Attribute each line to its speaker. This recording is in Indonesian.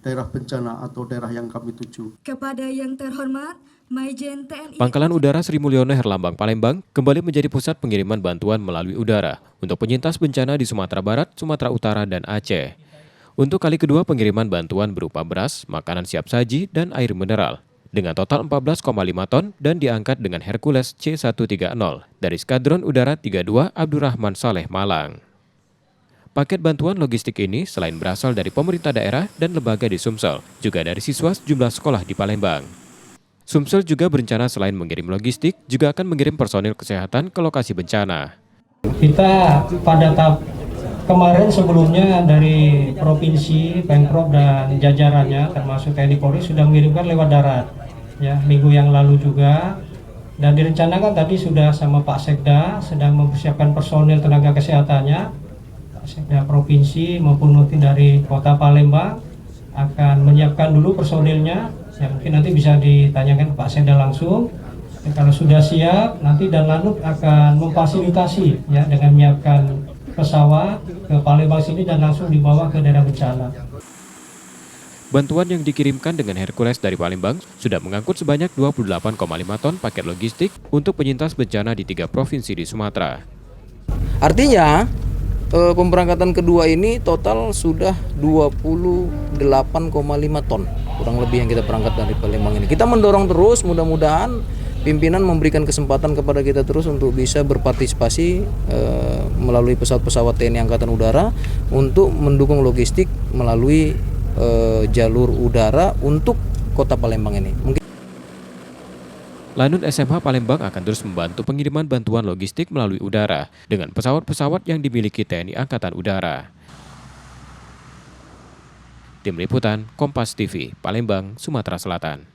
Speaker 1: daerah bencana atau daerah yang kami tuju.
Speaker 2: Kepada yang terhormat, Maijen TNI
Speaker 3: Pangkalan Udara Sri Mulyono Herlambang Palembang kembali menjadi pusat pengiriman bantuan melalui udara untuk penyintas bencana di Sumatera Barat, Sumatera Utara, dan Aceh. Untuk kali kedua pengiriman bantuan berupa beras, makanan siap saji, dan air mineral dengan total 14,5 ton dan diangkat dengan Hercules C-130 dari Skadron Udara 32 Abdurrahman Saleh Malang. Paket bantuan logistik ini selain berasal dari pemerintah daerah dan lembaga di Sumsel, juga dari siswa sejumlah sekolah di Palembang. Sumsel juga berencana selain mengirim logistik, juga akan mengirim personil kesehatan ke lokasi bencana.
Speaker 4: Kita pada tahap kemarin sebelumnya dari Provinsi, Pemprov dan jajarannya termasuk TNI Polri sudah mengirimkan lewat darat. Ya, minggu yang lalu juga. Dan direncanakan tadi sudah sama Pak Sekda sedang mempersiapkan personil tenaga kesehatannya. Sekda Provinsi maupun nanti dari Kota Palembang akan menyiapkan dulu personilnya, yang mungkin nanti bisa ditanyakan ke Pak Sekda langsung. Dan kalau sudah siap, nanti Danlanut akan memfasilitasi ya dengan menyiapkan pesawat ke Palembang sini dan langsung dibawa ke daerah bencana.
Speaker 3: Bantuan yang dikirimkan dengan Hercules dari Palembang sudah mengangkut sebanyak 28,5 ton paket logistik untuk penyintas bencana di 3 provinsi di Sumatera.
Speaker 5: Artinya pemberangkatan kedua ini total sudah 28,5 ton kurang lebih yang kita berangkat dari Palembang ini. Kita mendorong terus, mudah-mudahan pimpinan memberikan kesempatan kepada kita terus untuk bisa berpartisipasi melalui pesawat-pesawat TNI Angkatan Udara untuk mendukung logistik melalui jalur udara untuk Kota Palembang ini.
Speaker 3: Lanut SMH Palembang akan terus membantu pengiriman bantuan logistik melalui udara dengan pesawat-pesawat yang dimiliki TNI Angkatan Udara. Tim Liputan Kompas TV, Palembang, Sumatera Selatan.